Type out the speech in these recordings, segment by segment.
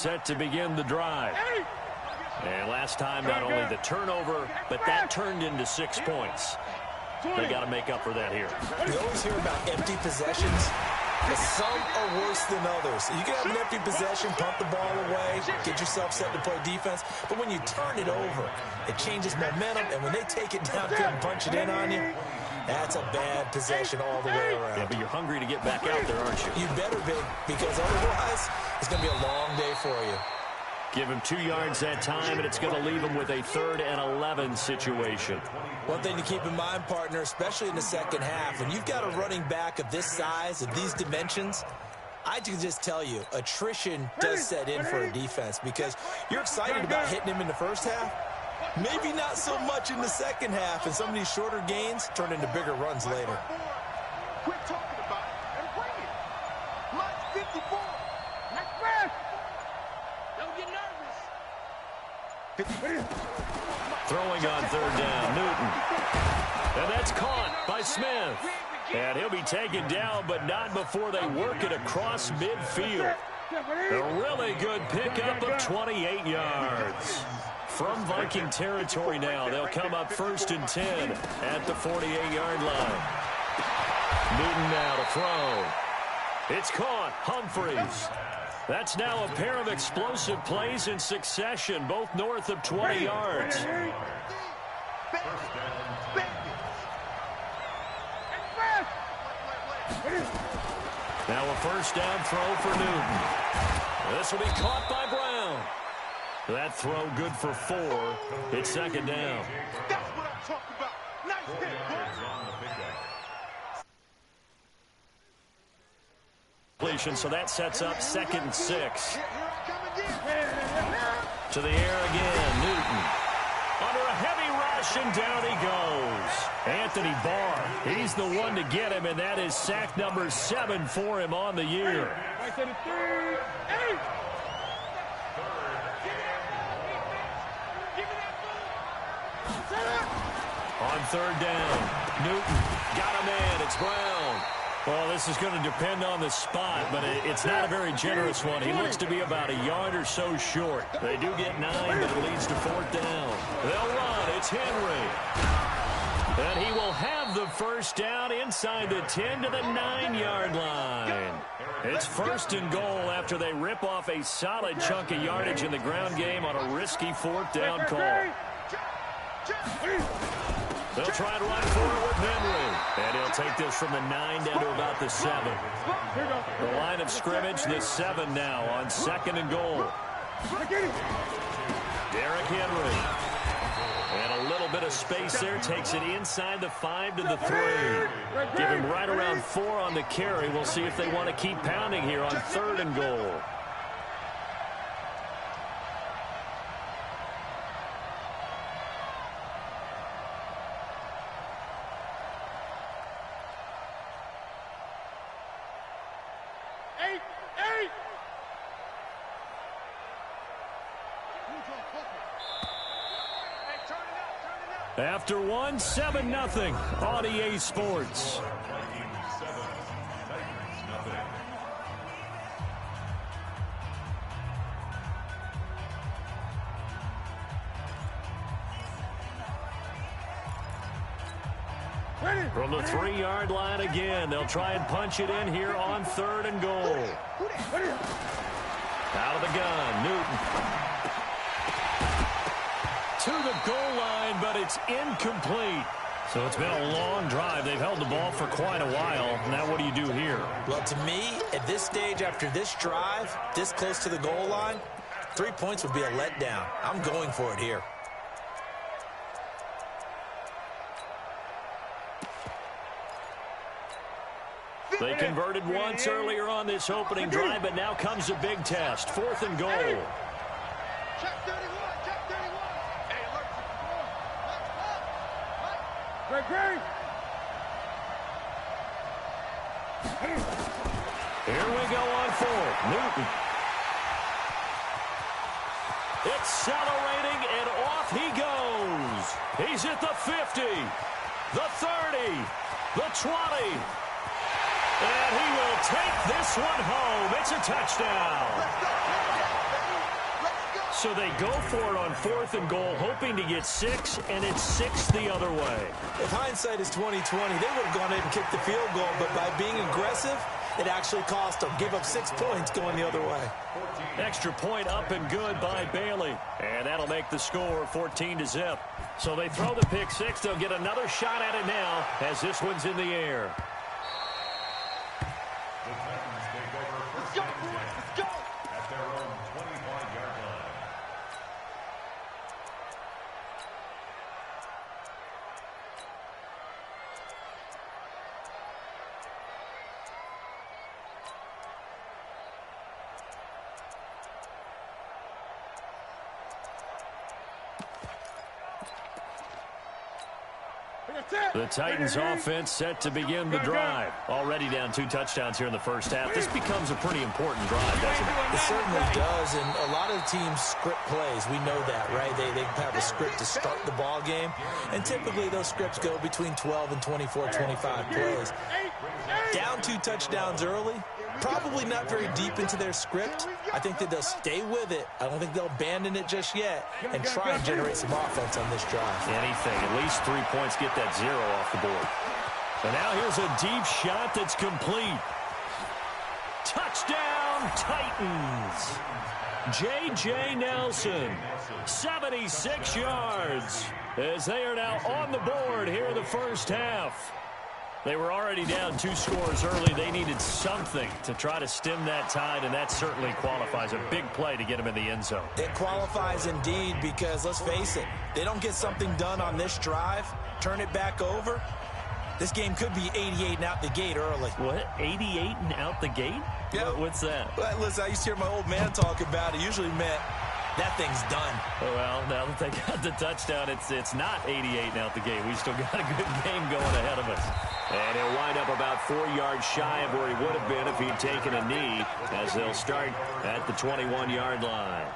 set to begin the drive. And last time, not only the turnover, but that turned into 6 points. They got to make up for that here. We always hear about empty possessions. Some are worse than others. You can have an empty possession, punt the ball away, get yourself set to play defense. But when you turn it over, it changes momentum. And when they take it downfield and punch it in on you, that's a bad possession all the way around. Yeah, but you're hungry to get back out there, aren't you? You better be, because otherwise it's going to be a long day for you. Give him 2 yards that time, and it's going to leave him with a 3rd and 11 situation. One thing to keep in mind, partner, especially in the second half, when you've got a running back of this size, of these dimensions, I can just tell you, attrition does set in for a defense because you're excited about hitting him in the first half. Maybe not so much in the second half, and some of these shorter gains turn into bigger runs later. Quit talking about it and bring it. Line 54. Next pass. Don't get nervous. Throwing on 3rd down, Newton. And that's caught by Smith. And he'll be taken down, but not before they work it across midfield. A really good pickup of 28 yards. From Viking territory now, they'll come up 1st and 10 at the 48-yard line. Newton now to throw. It's caught. Humphreys. That's now a pair of explosive plays in succession, both north of 20 yards. Now a 1st down throw for Newton. This will be caught by Brown. That throw good for 4. It's 2nd down. That's what I'm talking about. Nice hit, So that sets up 2nd and 6. To the air again, Newton. Under a heavy rush, and down he goes. Anthony Barr, he's the one to get him, and that is sack number 7 for him on the year. On 3rd down, Newton got a man. It's Brown. Well, this is going to depend on the spot, but it's not a very generous one. He looks to be about a yard or so short. They do get 9, but it leads to 4th down. They'll run. It's Henry. And he will have the 1st down inside the 10 to the 9-yard line. It's 1st and goal after they rip off a solid chunk of yardage in the ground game on a risky 4th down call. They'll try and run forward with Henry. And he'll take this from the 9 down to about the 7. The line of scrimmage, the 7 now on 2nd and goal. Derrick Henry. And a little bit of space there. Takes it inside the 5 to the 3. Give him right around 4 on the carry. We'll see if they want to keep pounding here on 3rd and goal. After 1, 7-0 on EA Sports. From the 3-yard line again, they'll try and punch it in here on 3rd and goal. Out of the gun, Newton. To the goal line, but it's incomplete. So it's been a long drive. They've held the ball for quite a while. Now what do you do here? Well, to me, at this stage after this drive, this close to the goal line, 3 points would be a letdown. I'm going for it here. They converted once earlier on this opening drive, but now comes a big test. 4th and goal. Here we go on 4th. Newton. Accelerating, and off he goes. He's at the 50, the 30, the 20. And he will take this one home. It's a touchdown. So they go for it on 4th and goal, hoping to get 6, and it's 6 the other way. If hindsight is 20/20, they would have gone ahead and kicked the field goal, but by being aggressive, it actually cost them. Give up 6 points going the other way. Extra point up and good by Bailey. And that'll make the score 14-0. So they throw the pick 6. They'll get another shot at it now as this one's in the air. Let's go, boys. Let's go. At their own 25-yard line. The Titans offense set to begin the drive. Already down 2 touchdowns here in the first half. This becomes a pretty important drive, doesn't it? It certainly does, and a lot of teams script plays. We know that, right? They have a script to start the ball game, and typically those scripts go between 12 and 24, 25 plays. Down 2 touchdowns early, probably not very deep into their script. I think that they'll stay with it. I don't think they'll abandon it just yet and try and generate some offense on this drive. Anything. At least 3 points, get that 0 off the board. And now here's a deep shot that's complete. Touchdown, Titans. J.J. Nelson, 76 yards, as they are now on the board here in the first half. They were already down 2 scores early. They needed something to try to stem that tide, and that certainly qualifies. A big play to get them in the end zone. It qualifies indeed because, let's face it, they don't get something done on this drive, turn it back over, this game could be 88 and out the gate early. What? 88 and out the gate? Yeah. What's that? Well, listen, I used to hear my old man talk about it. Usually meant that thing's done. Well, now that they got the touchdown, it's not 88 and out the gate. We still got a good game going ahead of us. And he'll wind up about 4 yards shy of where he would have been if he'd taken a knee, as they'll start at the 21-yard line.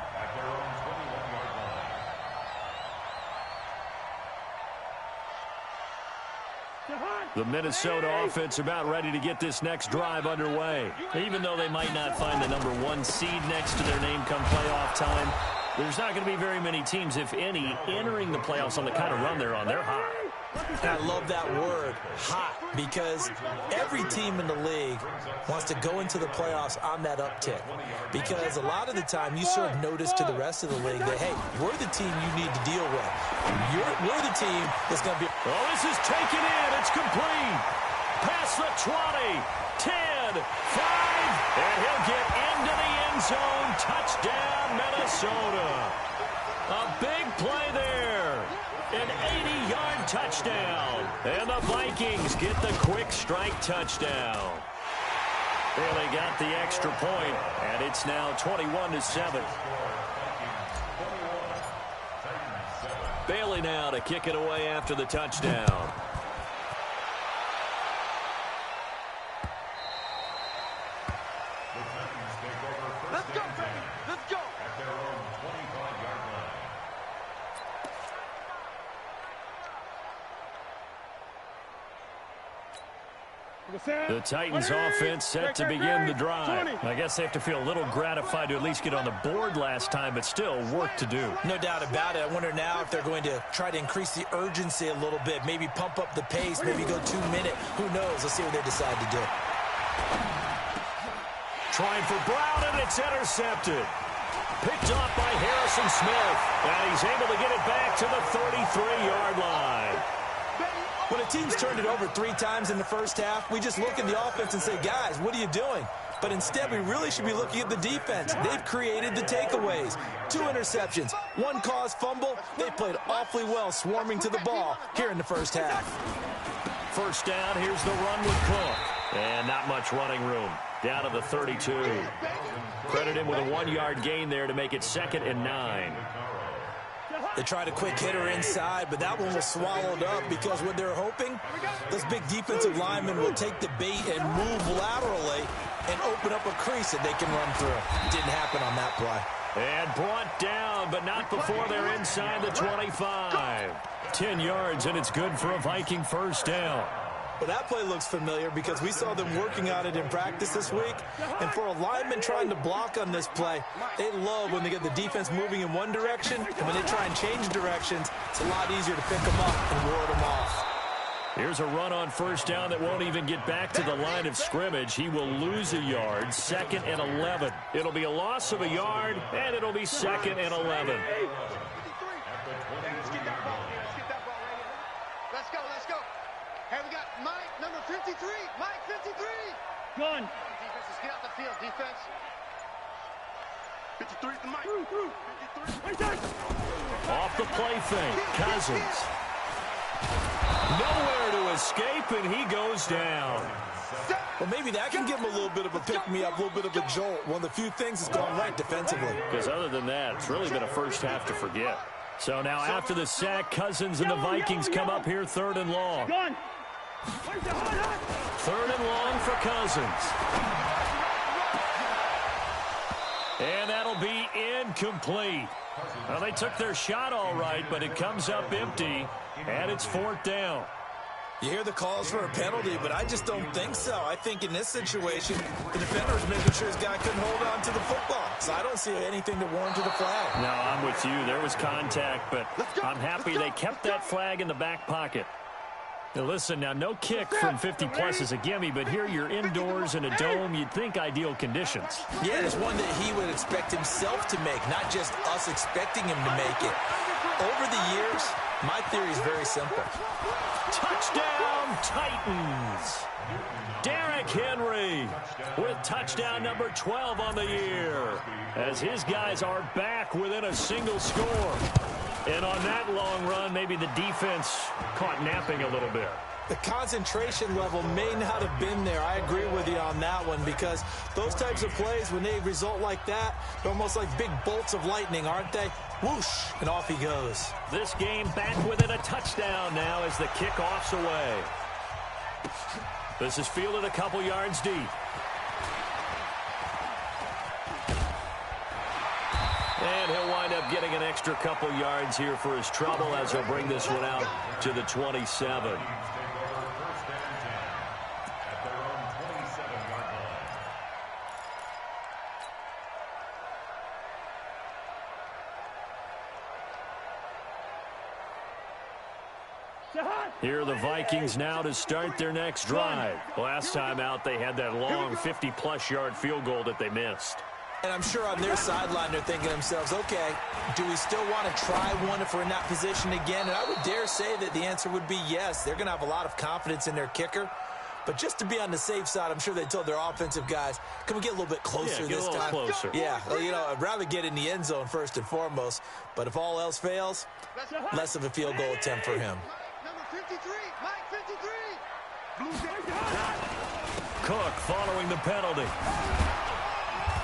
The Minnesota offense about ready to get this next drive underway. Even though they might not find the #1 seed next to their name come playoff time, there's not going to be very many teams, if any, entering the playoffs on the kind of run they're on. They're hot. And I love that word, hot, because every team in the league wants to go into the playoffs on that uptick. Because a lot of the time you sort of notice to the rest of the league that, hey, we're the team you need to deal with. We're the team that's going to be... Oh, this is taken in. It's complete. Past the 20, 10, 5, and he'll get into the end zone. Touchdown, Minnesota. A big play there. An 80-yard touchdown. And the Vikings get the quick strike touchdown. Bailey got the extra point, and it's now 21-7. Bailey now to kick it away after the touchdown. Let's go, baby. Let's go. At their own 25-yard line. The Titans offense set to begin the drive. I guess they have to feel a little gratified to at least get on the board last time, but still work to do. No doubt about it. I wonder now if they're going to try to increase the urgency a little bit, maybe pump up the pace, maybe go 2-minute. Who knows? Let's see what they decide to do. Trying for Brown, and it's intercepted. Picked off by Harrison Smith, and he's able to get it back to the 33-yard line. When a team's turned it over 3 times in the first half, we just look at the offense and say, guys, what are you doing? But instead, we really should be looking at the defense. They've created the takeaways. 2 interceptions, 1 caused fumble. They played awfully well swarming to the ball here in the first half. First down, here's the run with Cook. And not much running room. Down to the 32. Credit him with a 1-yard gain there to make it 2nd and 9. They tried a quick hitter inside, but that one was swallowed up because what they're hoping, those big defensive linemen will take the bait and move laterally and open up a crease that they can run through. Didn't happen on that play. And brought down, but not before they're inside the 25. 10 yards, and it's good for a Viking first down. Well, that play looks familiar because we saw them working on it in practice this week. And for a lineman trying to block on this play, they love when they get the defense moving in one direction. And when they try and change directions, it's a lot easier to pick them up and ward them off. Here's a run on first down that won't even get back to the line of scrimmage. He will lose a yard, 2nd and 11. It'll be a loss of a yard, and it'll be 2nd and 11. Let's go. Hey, we got Mike, number 53. Mike, 53. Gun. Defense, let's get out the field. Defense. 53 is the Mike. 53. Off the play fake, Cousins. Nowhere to escape, and he goes down. Well, maybe that can give him a little bit of a pick-me-up, a little bit of a jolt. One of the few things that's gone right defensively. Because other than that, it's really been a first half to forget. So now after the sack, Cousins and the Vikings come up here 3rd and long. 3rd and long for Cousins. And that'll be incomplete. Well, they took their shot all right, but it comes up empty, and it's 4th down. You hear the calls for a penalty, but I just don't think so. I think in this situation, the defender was making sure his guy couldn't hold on to the football. So I don't see anything to warrant to the flag. No, I'm with you. There was contact, but I'm happy they kept that flag in the back pocket. Now listen, now no kick from 50-plus is a gimme, but here you're indoors in a dome. You'd think ideal conditions. Yeah, it's one that he would expect himself to make, not just us expecting him to make it. Over the years, my theory is very simple. Touchdown, Titans. Derrick Henry with touchdown number 12 on the year, as his guys are back within a single score. And on that long run, maybe the defense caught napping a little bit. The concentration level may not have been there. I agree with you on that one, because those types of plays, when they result like that, they're almost like big bolts of lightning, aren't they? Whoosh, and off he goes. This game back within a touchdown now as the kickoff's away. This is fielded a couple yards deep. And he'll wind up getting an extra couple yards here for his trouble as he'll bring this one out to the 27. Here are the Vikings now to start their next drive. Last time out, they had that long 50-plus yard field goal that they missed. And I'm sure on their sideline they're thinking to themselves, okay, do we still want to try one if we're in that position again? And I would dare say that the answer would be yes. They're going to have a lot of confidence in their kicker. But just to be on the safe side, I'm sure they told their offensive guys, can we get a little bit closer this time? Get a little closer. Yeah, you know, I'd rather get in the end zone first and foremost. But if all else fails, less of a field goal attempt for him. Number 53, Mike 53. Cook following the penalty.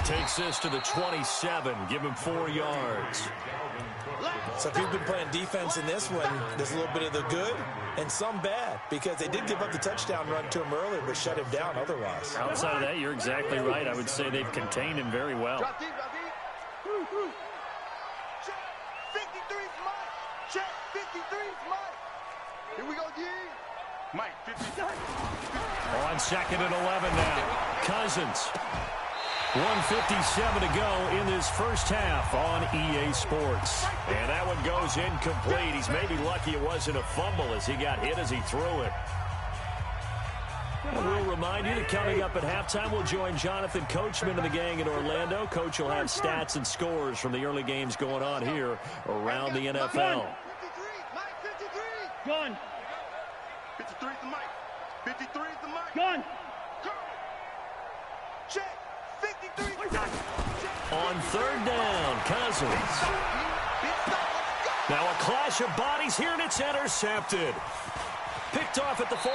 Takes this to the 27. Give him 4 yards. So if you've been playing defense in this one, there's a little bit of the good and some bad, because they did give up the touchdown run to him earlier, but shut him down otherwise. Outside of that, you're exactly right. I would say they've contained him very well. Drop deep, drop deep. Check. 53's Mike. Check. 53's Mike. Here we go, D. Mike, 53. On 2nd and 11 now. Cousins. 1:57 to go in this first half on EA Sports. And that one goes incomplete. He's maybe lucky it wasn't a fumble as he got hit as he threw it. And we'll remind you that coming up at halftime, we'll join Jonathan Coachman and the gang in Orlando. Coach will have stats and scores from the early games going on here around the NFL. 53, Mike 53. Gun. 53's the Mike. 53's the Mike. Gun. Check. 53. On 3rd down, Cousins. Now a clash of bodies here, and it's intercepted. Picked off at the 48.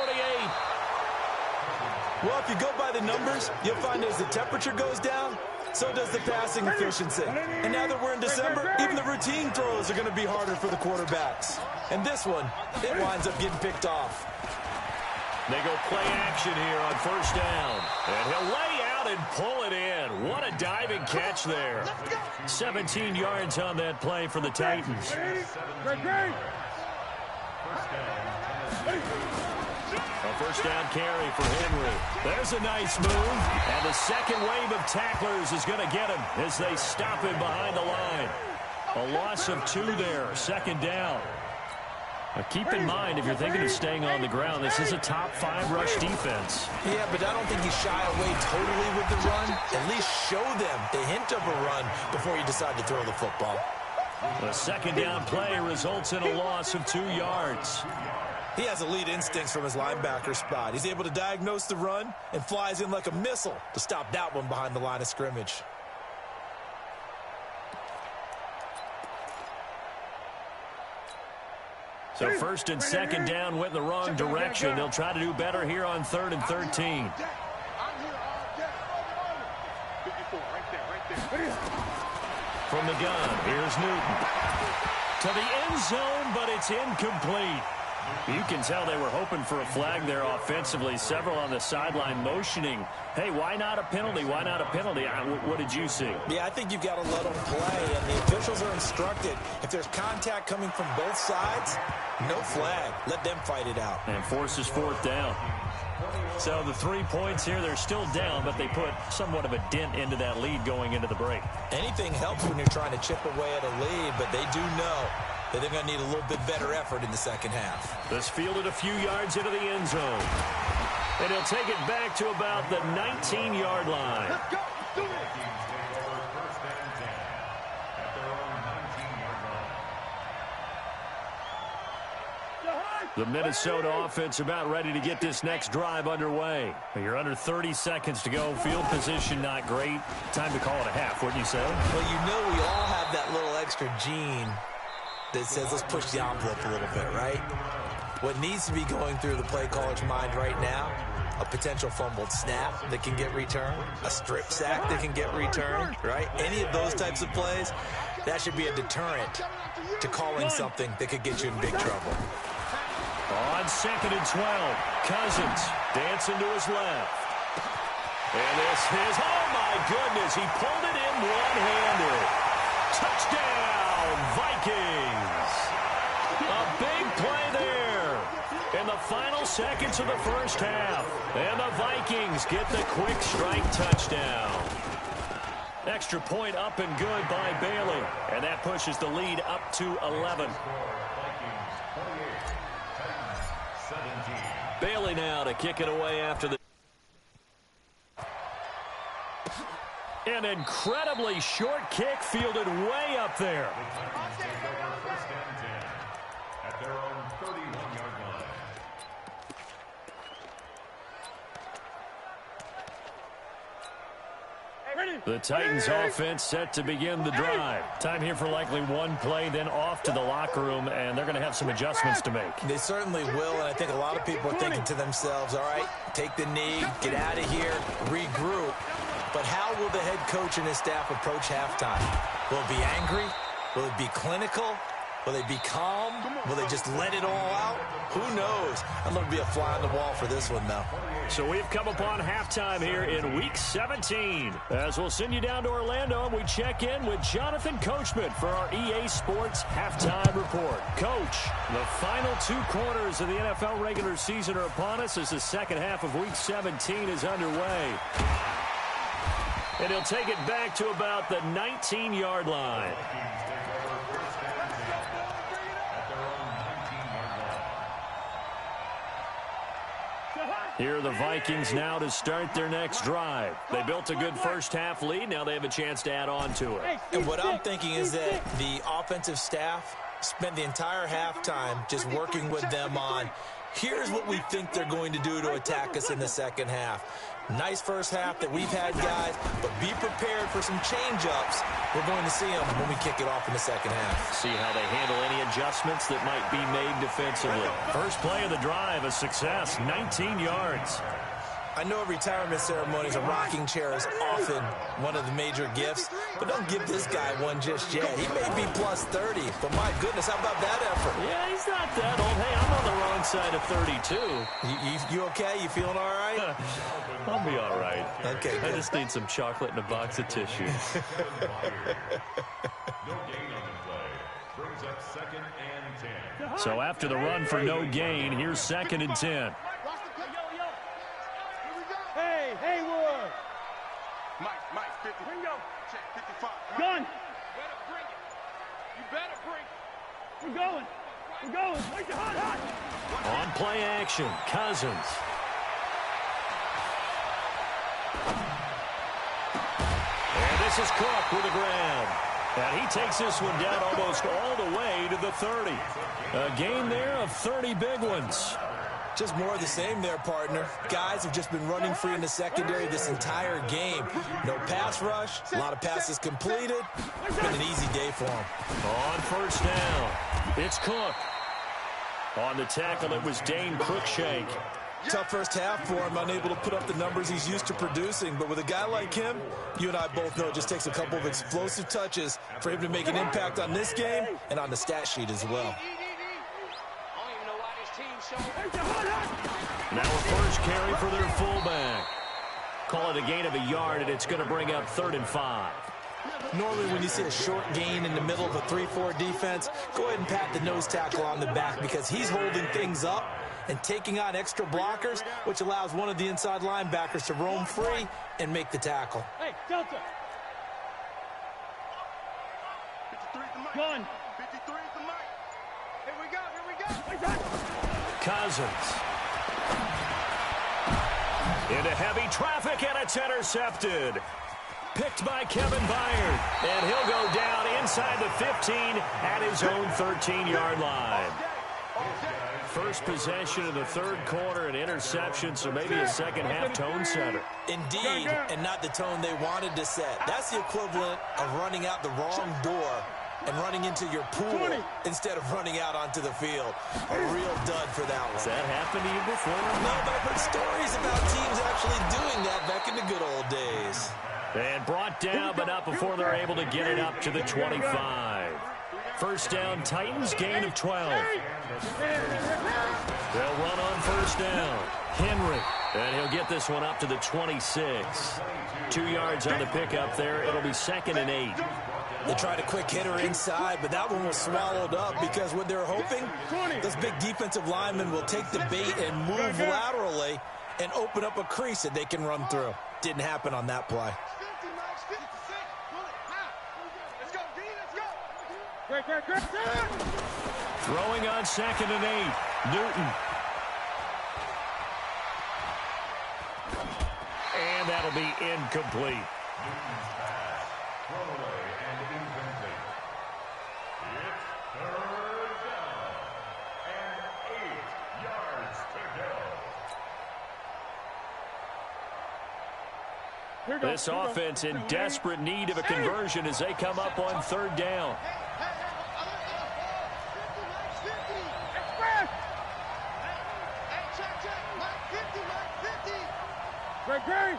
Well, if you go by the numbers, you'll find as the temperature goes down, so does the passing efficiency. And now that we're in December, even the routine throws are going to be harder for the quarterbacks. And this one, it winds up getting picked off. They go play action here on 1st down. And he'll lay out and pull it in. What a diving catch there. 17 yards on that play for the Titans. A first down carry for Henry. There's a nice move. And the second wave of tacklers is going to get him as they stop him behind the line. A loss of 2 there. Second down. Now keep in mind, if you're thinking of staying on the ground, this is a top 5 rush defense. Yeah, but I don't think you shy away totally with the run. At least show them the hint of a run before you decide to throw the football. The second down play results in a loss of 2 yards. He has elite instincts from his linebacker spot. He's able to diagnose the run and flies in like a missile to stop that one behind the line of scrimmage. So first and second down went in the wrong direction. They'll try to do better here on 3rd and 13. From the gun, here's Newton. To the end zone, but it's incomplete. You can tell they were hoping for a flag there offensively. Several on the sideline motioning, hey, why not a penalty? Why not a penalty? What did you see? Yeah, I think you've got to let them play, and the officials are instructed, if there's contact coming from both sides, no flag. Let them fight it out. And forces 4th down. So the 3 points here, they're still down, but they put somewhat of a dent into that lead going into the break. Anything helps when you're trying to chip away at a lead, but they do know that they're going to need a little bit better effort in the second half. This fielded a few yards into the end zone. And he'll take it back to about the 19-yard line. Let's go. Do it. The Minnesota offense about ready to get this next drive underway. You're under 30 seconds to go. Field position not great. Time to call it a half, wouldn't you say? Well, you know we all have that little extra gene that says let's push the envelope a little bit, right? What needs to be going through the play caller's mind right now, a potential fumbled snap that can get returned, a strip sack that can get returned, right? Any of those types of plays, that should be a deterrent to calling something that could get you in big trouble. On 2nd and 12, Cousins dancing to his left. And this is, oh my goodness, he pulled it in one-handed. Touchdown, Vikings. A big play there in the final seconds of the first half. And the Vikings get the quick strike touchdown. Extra point up and good by Bailey. And that pushes the lead up to 11. Bailey now to kick it away after the... An incredibly short kick fielded way up there. At their own 31-yard line. The Titans offense set to begin the drive. Time here for likely one play, then off to the locker room, and they're going to have some adjustments to make. They certainly will, and I think a lot of people are thinking to themselves, all right, take the knee, get out of here, regroup. But how will the head coach and his staff approach halftime? Will it be angry? Will it be clinical? Will they be calm? Will they just let it all out? Who knows? I'm going to be a fly on the wall for this one, though. So we've come upon halftime here in Week 17. As we'll send you down to Orlando, and we check in with Jonathan Coachman for our EA Sports Halftime Report. Coach, the final 2 quarters of the NFL regular season are upon us as the second half of Week 17 is underway. And he'll take it back to about the 19-yard line. Here are the Vikings now to start their next drive. They built a good first-half lead. Now they have a chance to add on to it. And what I'm thinking is that the offensive staff spent the entire halftime just working with them on, here's what we think they're going to do to attack us in the second half. Nice first half that we've had, guys, but be prepared for some change-ups. We're going to see them when we kick it off in the second half. See how they handle any adjustments that might be made defensively. First play of the drive, a success, 19 yards. I know retirement ceremonies, a rocking chair is often one of the major gifts, but don't give this guy one just yet. He may be plus 30, but my goodness, how about that effort? Yeah, he's not that old. Hey, I'm on the wrong side of 32. You okay? You feeling all right? I'll be all right. Okay, I good. just need some chocolate and a box of tissues. No gain on the play. Brings up 2nd and 10. So after the run for no gain, here's 2nd and 10. We're going. We're going. Wait, hot. On play action, Cousins. And this is Cook with a grab. And he takes this one down almost all the way to the 30. A game there of 30 big ones. Just more of the same there, partner. Guys have just been running free in the secondary this entire game. No pass rush, a lot of passes completed. It's been an easy day for them. On first down, it's Cook. On the tackle, it was Dane Cruikshank. Tough first half for him, unable to put up the numbers he's used to producing. But with a guy like him, you and I both know it just takes a couple of explosive touches for him to make an impact on this game and on the stat sheet as well. Now a first carry for their fullback. Call it a gain of a yard, and it's going to bring up 3rd and 5. Normally when you see a short gain in the middle of a 3-4 defense, go ahead and pat the nose tackle on the back because he's holding things up and taking on extra blockers, which allows one of the inside linebackers to roam free and make the tackle. Hey, Delta. 53 is the mic. Gun. 53 is the mic. Here we go. Cousins. Into heavy traffic, and it's intercepted. Picked by Kevin Byard. And he'll go down inside the 15 at his own 13-yard line. First possession of the third quarter, an interception, so maybe a second-half tone setter. Indeed, and not the tone they wanted to set. That's the equivalent of running out the wrong door and running into your pool instead of running out onto the field. A real dud for that one. Has that happened to you before? No, but I've heard stories about teams actually doing that back in the good old days. And brought down, but not before they're able to get it up to the 25. First down, Titans, gain of 12. They'll run on first down. Henry, and he'll get this one up to the 26. 2 yards on the pickup there. It'll be 2nd and 8. They tried a quick hitter inside, but that one was swallowed up because what they're hoping, those big defensive linemen will take the bait and move laterally and open up a crease that they can run through. Didn't happen on that play. Throwing on 2nd and 8. Newton. And that'll be incomplete. Throwaway and incomplete. It's 3rd down and 8 yards to go. This offense in desperate need of a conversion as they come up on 3rd down. Great.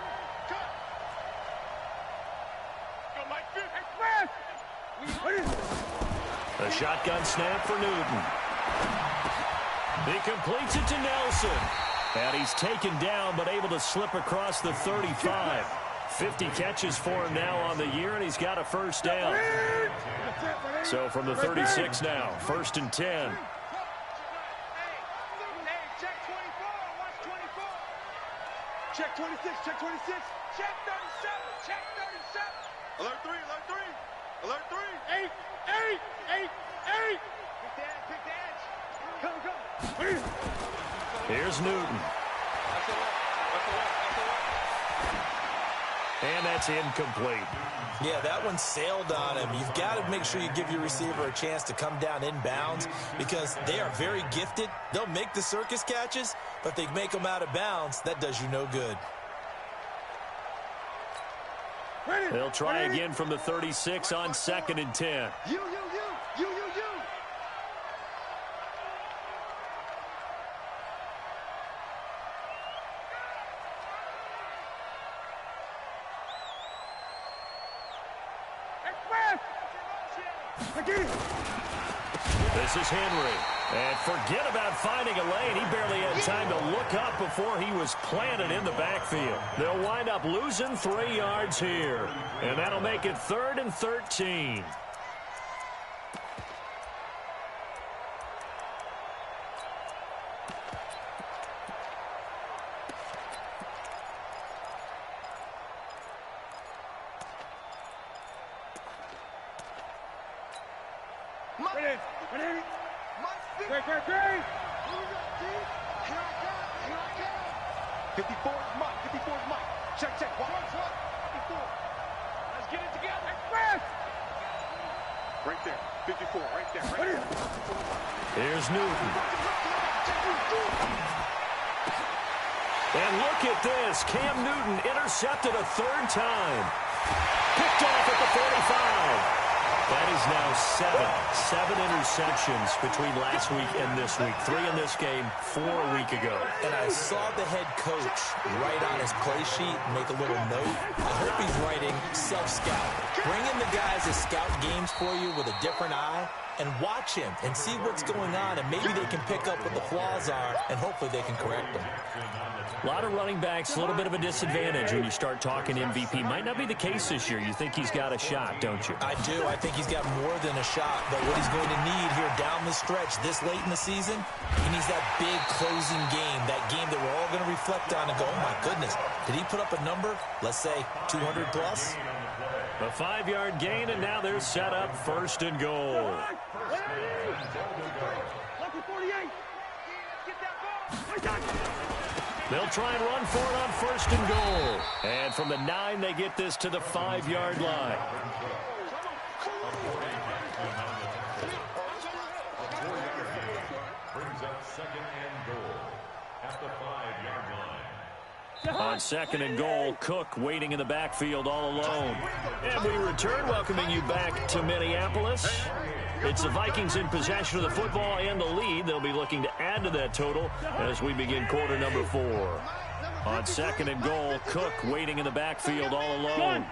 A shotgun snap for Newton. He completes it to Nelson. And he's taken down but able to slip across the 35. 50 catches for him now on the year, and he's got a first down. So from the 36 now, 1st and 10. Check 26, check 26. Check 37, check 37. Alert 3, alert 3. Alert 3. 8. Pick the edge. Come. Here's Newton. And that's incomplete. Yeah, that one sailed on him. You've got to make sure you give your receiver a chance to come down inbounds because they are very gifted. They'll make the circus catches, but if they make them out of bounds, that does you no good. They'll try again from the 36 on 2nd and 10. You. This is Henry. And forget about finding a lane. He barely had time to look up before he was planted in the backfield. They'll wind up losing 3 yards here. And that'll make it 3rd and 13. Mike. Ready? Mike, Great. 54 is Mike. 54 is Mike. Check. Watch. 54. Let's get it together. Fast. Right there. 54. Right there. Here's Newton. And look at this. Cam Newton intercepted a third time. Picked off at the 45. That is now seven interceptions between last week and this week. 3 in this game, 4 a week ago. And I saw the head coach write on his play sheet, make a little note. I hope he's writing self-scout. Bring in the guys to scout games for you with a different eye and watch him and see what's going on, and maybe they can pick up what the flaws are, and hopefully they can correct them. A lot of running backs, a little bit of a disadvantage when you start talking MVP. Might not be the case this year. You think he's got a shot, don't you? I do. I think he's got more than a shot. But what he's going to need here down the stretch this late in the season, he needs that big closing game, that game that we're all going to reflect on and go, oh, my goodness, did he put up a number, let's say 200 plus? A 5-yard gain, and now they're set up 1st and goal. Lucky 48. Get that ball. They'll try and run for it on 1st and goal. And from the 9, they get this to the 5-yard line. Brings up 2nd and goal at the 5-yard line. On 2nd and goal, Cook waiting in the backfield all alone. And we return, welcoming you back to Minneapolis. It's the Vikings in possession of the football and the lead. They'll be looking to add to that total as we begin quarter number 4. On 2nd and goal, Cook waiting in the backfield all alone.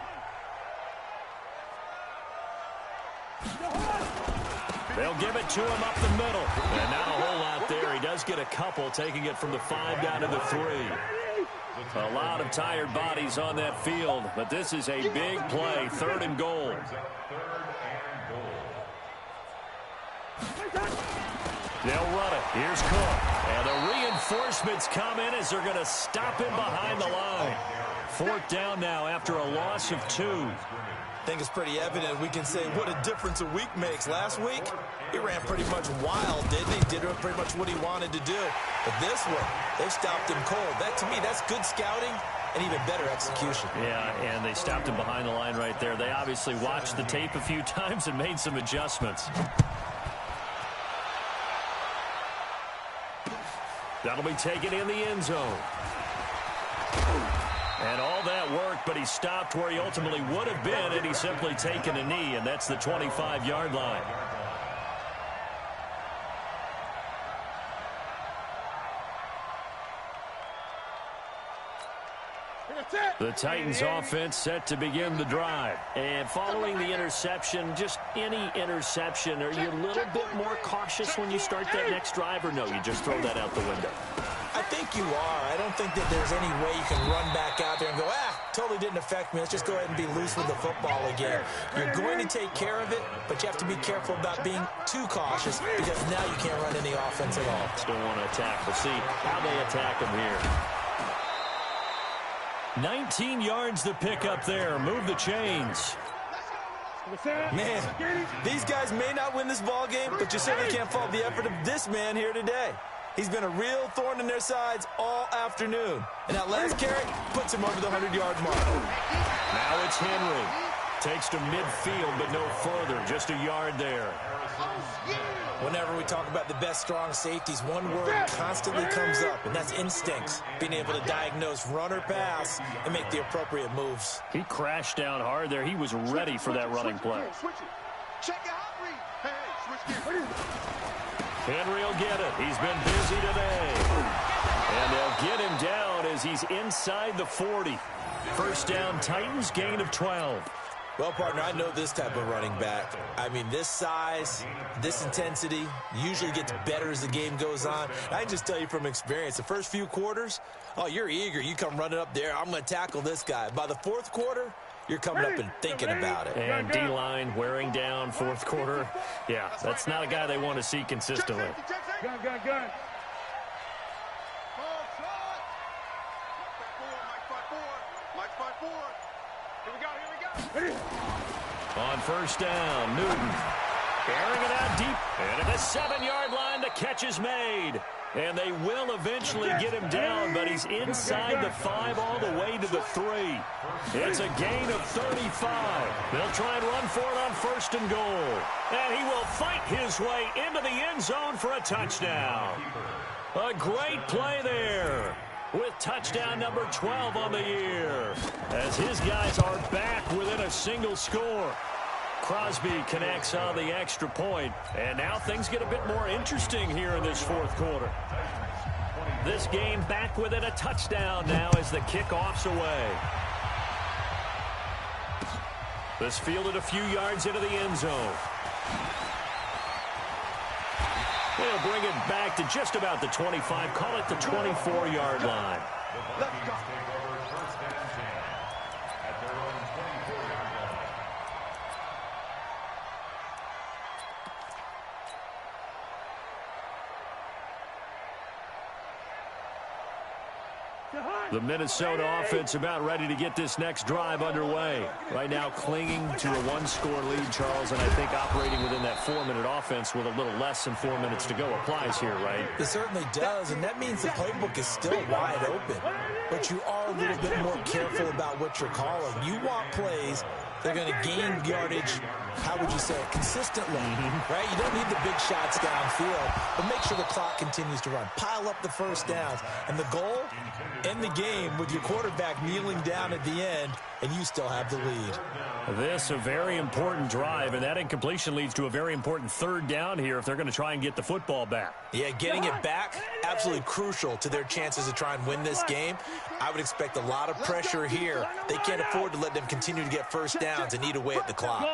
They'll give it to him up the middle. And not a whole lot there. He does get a couple, taking it from the 5 down to the 3. A lot of tired bodies on that field, but this is a big play. 3rd and goal. They'll run it. Here's Cook. And the reinforcements come in as they're going to stop him behind the line. 4th down now after a loss of 2. I think it's pretty evident. We can say what a difference a week makes. Last week, he ran pretty much wild, didn't he? Did pretty much what he wanted to do. But this one, they stopped him cold. That, to me, that's good scouting and even better execution. Yeah, and they stopped him behind the line right there. They obviously watched the tape a few times and made some adjustments. That'll be taken in the end zone. And all that work, but he stopped where he ultimately would have been had he simply taken a knee, and that's the 25-yard line. The Titans offense set to begin the drive. And following the interception, just any interception, are you a little bit more cautious when you start that next drive, or no, you just throw that out the window? I think you are. I don't think that there's any way you can run back out there and go, totally didn't affect me. Let's just go ahead and be loose with the football again. You're going to take care of it, but you have to be careful about being too cautious because now you can't run any offense at all. Still want to attack. We'll see how they attack him here. 19 yards to pick up there. Move the chains. Man, these guys may not win this ball game, but you certainly can't fault the effort of this man here today. He's been a real thorn in their sides all afternoon. And that last carry puts him over the 100-yard mark. Now it's Henry. Takes to midfield, but no further. Just a yard there. Whenever we talk about the best strong safeties, one word constantly comes up, and that's instincts. Being able to diagnose run or pass and make the appropriate moves. He crashed down hard there. He was ready for that running play. Check it out, Reed. Hey, switch gears. Henry will get it. He's been busy today. And they'll get him down as he's inside the 40. 1st down, Titans, gain of 12. Well, partner, I know this type of running back. I mean, this size, this intensity usually gets better as the game goes on. I can just tell you from experience, the first few quarters, oh, you're eager. You come running up there. I'm going to tackle this guy. By the 4th quarter, you're coming up and thinking about it. And D-line wearing down 4th quarter. Yeah, that's not a guy they want to see consistently. Gun. Mike 5-4. Here we go. On 1st down, Newton airing it out deep. And at the 7-yard line, the catch is made. And they will eventually get him down, but he's inside the 5 all the way to the 3. It's a gain of 35. They'll try and run for it on 1st and goal. And he will fight his way into the end zone for a touchdown. A great play there with touchdown number 12 on the year, as his guys are back within a single score. Crosby connects on the extra point, and now things get a bit more interesting here in this 4th quarter. This game back within a touchdown now as the kickoff's away. This fielded a few yards into the end zone. They'll bring it back to just about the 25, call it the 24-yard line. Let's go. The Minnesota offense about ready to get this next drive underway. Right now clinging to a 1-score lead, Charles, and I think operating within that 4-minute offense with a little less than 4 minutes to go applies here, right? It certainly does, and that means the playbook is still wide open. But you are a little bit more careful about what you're calling. You want plays that are going to gain yardage, how would you say it, consistently, right? You don't need the big shots downfield, but make sure the clock continues to run. Pile up the first downs. And the goal, end the game with your quarterback kneeling down at the end, and you still have the lead. This a very important drive, and that incompletion leads to a very important 3rd down here if they're going to try and get the football back. Yeah, getting it back, absolutely crucial to their chances to try and win this game. I would expect a lot of pressure here. They can't afford to let them continue to get first downs and eat away at the clock.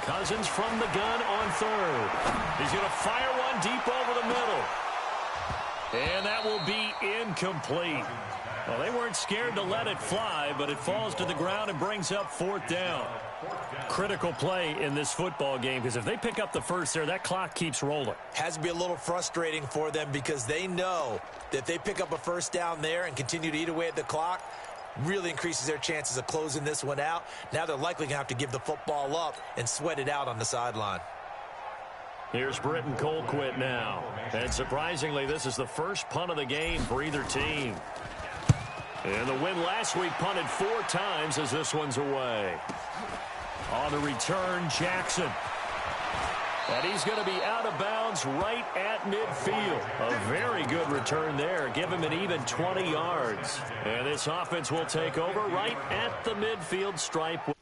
Cousins from the gun on 3rd. He's going to fire one deep over the middle. And that will be incomplete. Well, they weren't scared to let it fly, but it falls to the ground and brings up 4th down. Critical play in this football game, because if they pick up the first there, that clock keeps rolling. Has to be a little frustrating for them because they know that if they pick up a first down there and continue to eat away at the clock, really increases their chances of closing this one out. Now they're likely going to have to give the football up and sweat it out on the sideline. Here's Britton Colquitt now. And surprisingly, this is the first punt of the game for either team. And the win last week punted 4 times as this one's away. On the return, Jackson. And he's going to be out of bounds right at midfield. A very good return there. Give him an even 20 yards. And this offense will take over right at the midfield stripe.